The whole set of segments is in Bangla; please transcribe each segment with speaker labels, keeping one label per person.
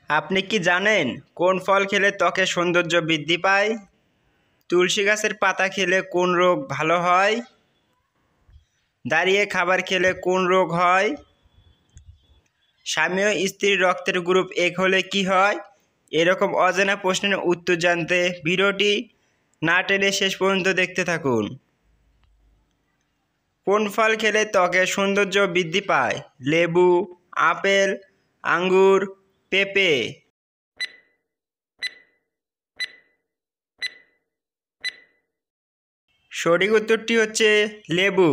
Speaker 1: আপনি কি জানেন কোন ফল খেলে ত্বকের সৌন্দর্য বৃদ্ধি পায়? তুলসী গাছের পাতা খেলে কোন রোগ ভালো হয়? দাঁড়িয়ে খাবার খেলে কোন রোগ হয়? স্বামী ও স্ত্রীর রক্তের গ্রুপ এক হলে কি হয়? এরকম অজানা প্রশ্নের উত্তর জানতে ভিডিওটি না টেনে শেষ পর্যন্ত দেখতে থাকুন। কোন ফল খেলে ত্বকের সৌন্দর্য বৃদ্ধি পায়? লেবু, আপেল, আঙ্গুর, পেঁপে। সঠিক উত্তরটি হচ্ছে লেবু।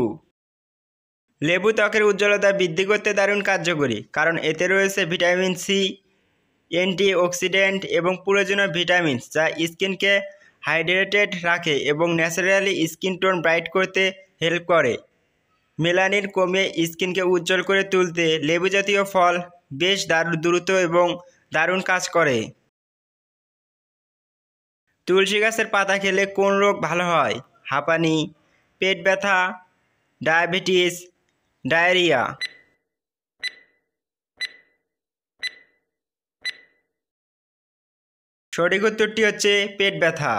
Speaker 1: লেবু ত্বকের উজ্জ্বলতা বৃদ্ধি করতে দারুণ কার্যকরী, কারণ এতে রয়েছে ভিটামিন সি, অ্যান্টিঅক্সিডেন্ট এবং প্রয়োজনীয় ভিটামিন যা স্কিনকে হাইড্রেটেড রাখে এবং ন্যাচারালি স্কিন টোন ব্রাইট করতে হেল্প করে। মেলানিন কমিয়ে স্কিনকে উজ্জ্বল করে তুলতে লেবু জাতীয় ফল বেশ দ্রুত এবং দারুণ কাজ করে। তুলসী গাছের পাতা খেলে কোন রোগ ভালো হয়? হাঁপানি, পেট ব্যথা, ডায়াবেটিস, ডায়রিয়া। সঠিক উত্তরটি হচ্ছে পেট ব্যথা।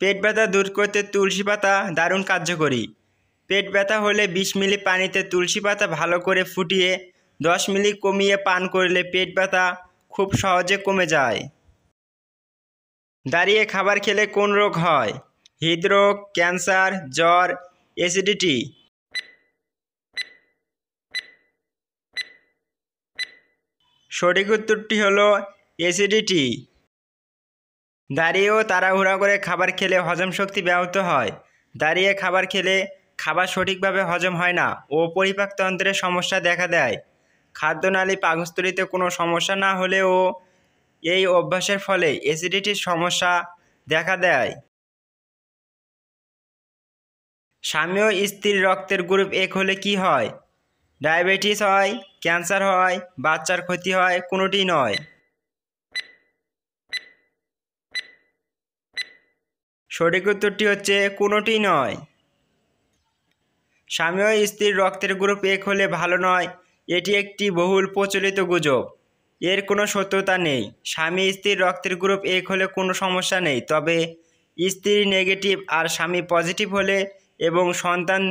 Speaker 1: পেট ব্যথা দূর করতে তুলসী পাতা দারুণ কার্যকরী। পেট ব্যথা হলে 20 মিলি পানিতে তুলসী পাতা ভালো করে ফুটিয়ে 10 মিলি কমিয়ে পান করলে পেট ব্যথা খুব সহজে কমে যায়। দাঁড়িয়ে খাবার খেলে কোন রোগ হয়? হৃদরোগ, ক্যান্সার, জ্বর, অ্যাসিডিটি। সঠিক উত্তরটি হলো অ্যাসিডিটি। দাঁড়িয়ে ও তাড়াহুড়া করে খাবার খেলে হজম শক্তি ব্যাহত হয়। দাঁড়িয়ে খাবার খেলে খাবার সঠিকভাবে হজম হয় না ও পরিপাকতন্ত্রের সমস্যা দেখা দেয়। খাদ্যনালী পাকস্থলীতে কোনো সমস্যা না হলেও এই অভ্যাসের ফলে অ্যাসিডিটির সমস্যা দেখা দেয়। স্বামী ও স্ত্রীর রক্তের গ্রুপ এক হলে কি হয়? ডায়াবেটিস হয়, ক্যান্সার হয়, বাচ্চার ক্ষতি হয়, কোনোটি নয়। সঠিক উত্তরটি হচ্ছে কোনোটি নয়। স্বামী ও স্ত্রীর রক্তের গ্রুপ এক হলে ভালো নয়, এটি একটি বহুল প্রচলিত গুজব। এর কোনো সত্যতা নেই। স্বামী স্ত্রীর রক্তের গ্রুপ এক হলে কোনো সমস্যা নেই, তবে স্ত্রী নেগেটিভ আর স্বামী পজিটিভ হলে এবং সন্তান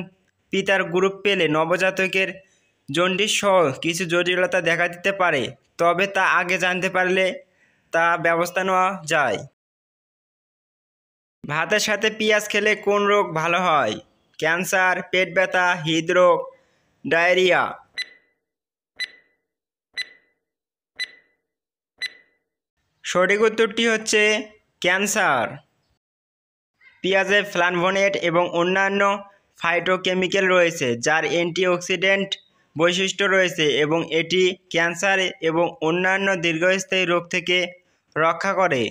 Speaker 1: পিতার গ্রুপ পেলে নবজাতকের জন্ডিস সহ কিছু জটিলতা দেখা দিতে পারে, তবে তা আগে জানতে পারলে তা ব্যবস্থা নেওয়া যায়। ভাতের সাথে পেঁয়াজ খেলে কোন রোগ ভালো হয়? ক্যান্সার, পেট ব্যথা, হৃদরোগ, ডায়রিয়া। সঠিক উত্তরটি হচ্ছে ক্যান্সার। পেঁয়াজে ফ্লাভোনেট এবং অন্যান্য ফাইটোকেমিক্যাল রয়েছে যার অ্যান্টিঅক্সিডেন্ট বৈশিষ্ট্য রয়েছে এবং এটি ক্যান্সার এবং অন্যান্য দীর্ঘস্থায়ী রোগ থেকে রক্ষা করে।